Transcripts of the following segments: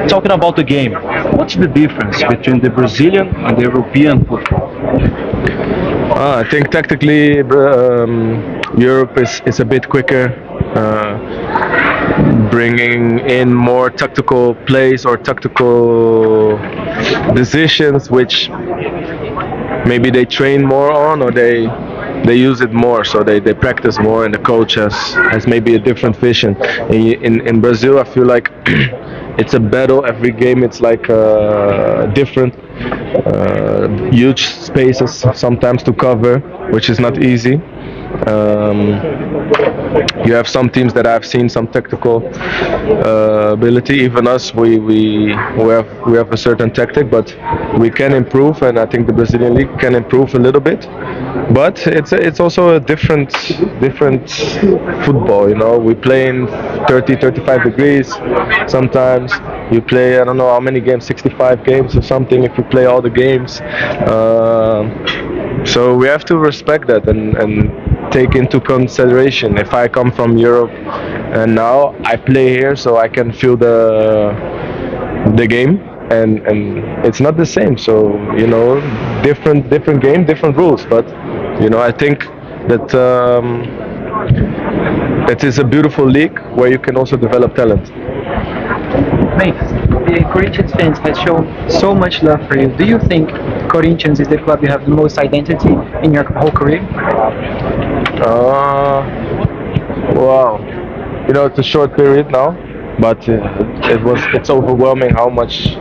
Talking about the game, what's the difference between the Brazilian and the European football? I think tactically, Europe is a bit quicker, bringing in more tactical plays or tactical decisions, which maybe they train more on or they use it more, so they practice more, and the coach has maybe a different vision. In Brazil, I feel like it's a battle every game. It's like different huge spaces sometimes to cover, which is not easy. Um, you have some teams that I've seen some tactical ability. Even us, we have a certain tactic, but we can improve, and I think the Brazilian league can improve a little bit. But it's also a different football. You know, we play in 30, 35 degrees. Sometimes you play, I don't know how many games, 65 games or something. If you play all the games. So we have to respect that and take into consideration. If I come from Europe and now I play here, so I can feel the game, and it's not the same. So different game, different rules. But I think that it is a beautiful league where you can also develop talent. Mate, the Corinthians fans have shown so much love for you. Do you think Corinthians is the club you have the most identity in your whole career? Uh, wow. It's a short period now, but it's overwhelming how much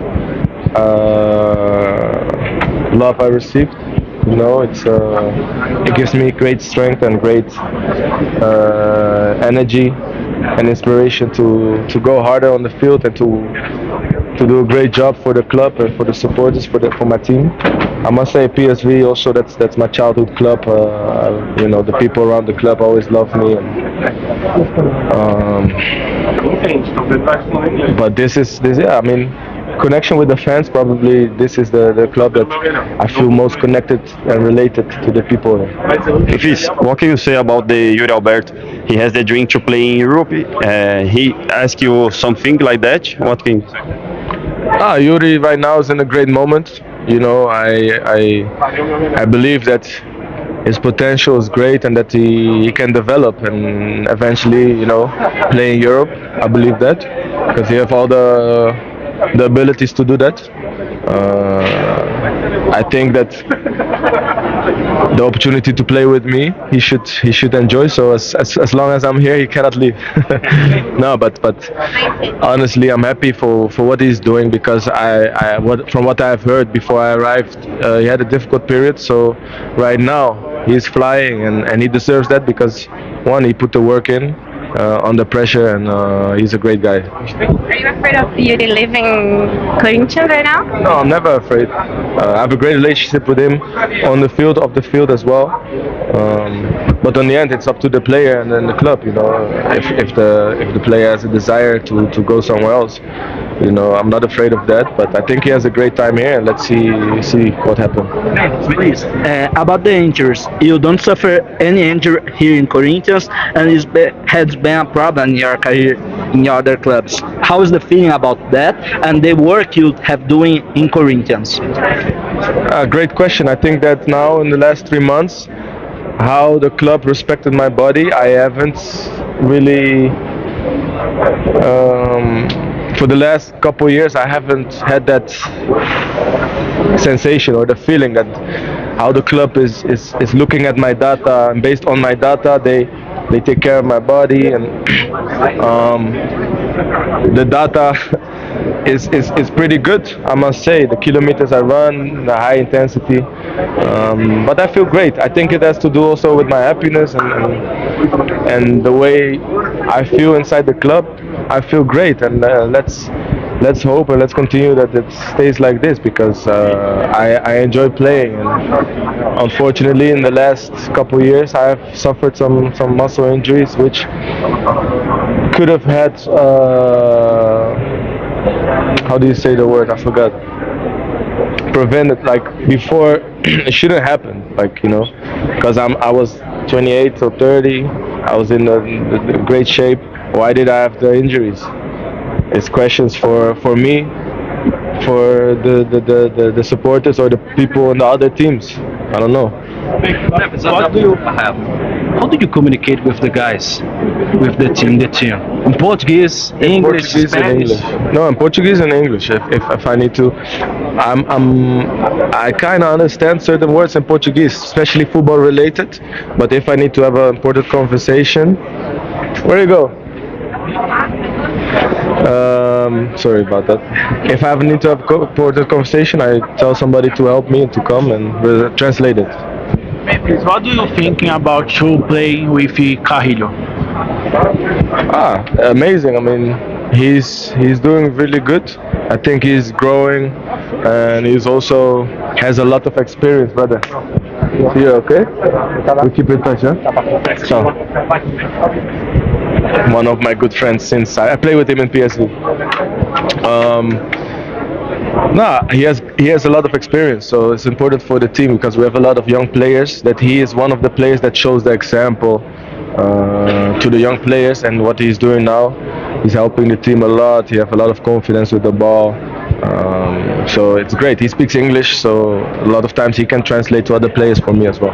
love I received. It gives me great strength and great energy and inspiration to go harder on the field and to do a great job for the club and for the supporters, for my team. I must say PSV also, that's my childhood club. The people around the club always love me. But this, yeah, I mean, connection with the fans, probably this is the club that I feel most connected and related to the people. Fis, what can you say about the Yuri Alberto? He has the dream to play in Europe. He asked you something like that. What can you say? Yuri right now is in a great moment. I believe that his potential is great and that he can develop and eventually, play in Europe. I believe that because he have all the abilities to do that. I think that the opportunity to play with me, he should enjoy. So as long as I'm here, he cannot leave. No, but honestly, I'm happy for what he's doing because from what I've heard before I arrived, he had a difficult period. So right now he's flying and he deserves that because one, he put the work in. Under pressure, and he's a great guy. Are you afraid of Yuri leaving Corinthians right now? No, I'm never afraid. I have a great relationship with him on the field, off the field as well. But on the end, it's up to the player and then the club. If the player has a desire to go somewhere else, I'm not afraid of that. But I think he has a great time here, and let's see what happens. Please, about the injuries, you don't suffer any injury here in Corinthians, and has been a problem in your career in your other clubs. How is the feeling about that and the work you have doing in Corinthians? Great question. I think that now in the last 3 months, how the club respected my body, I haven't really. For the last couple of years, I haven't had that sensation or the feeling that how the club is looking at my data, and based on my data, they take care of my body, and the data is pretty good, I must say. The kilometers I run, the high intensity, but I feel great. I think it has to do also with my happiness and the way I feel inside the club. I feel great, and let's hope and let's continue that it stays like this because I enjoy playing. And unfortunately, in the last couple of years, I have suffered some muscle injuries, which could have had how do you say the word? I forgot. Prevented, like before, it shouldn't happen. Because I was 28 or 30, I was in the great shape. Why did I have the injuries? It's questions for me, for the supporters or the people on the other teams. I don't know. What do you have? How do you communicate with the guys, with the team? In Portuguese, English, Portuguese and Spanish. English. No, in Portuguese and English. If I need to, I kind of understand certain words in Portuguese, especially football related. But if I need to have an important conversation, where you go? Sorry about that. If I need to have important conversation, I tell somebody to help me to come and translate it. Memphis, what do you thinking about to play with Carrillo? Amazing. I mean, he's doing really good. I think he's growing, and he's also has a lot of experience, brother. See you, okay? We keep in touch, huh? Ciao. One of my good friends since I play with him in PSV. No, he has a lot of experience, so it's important for the team because we have a lot of young players. That he is one of the players that shows the example to the young players, and what he's doing now, he's helping the team a lot. He has a lot of confidence with the ball, so it's great. He speaks English, so a lot of times he can translate to other players for me as well.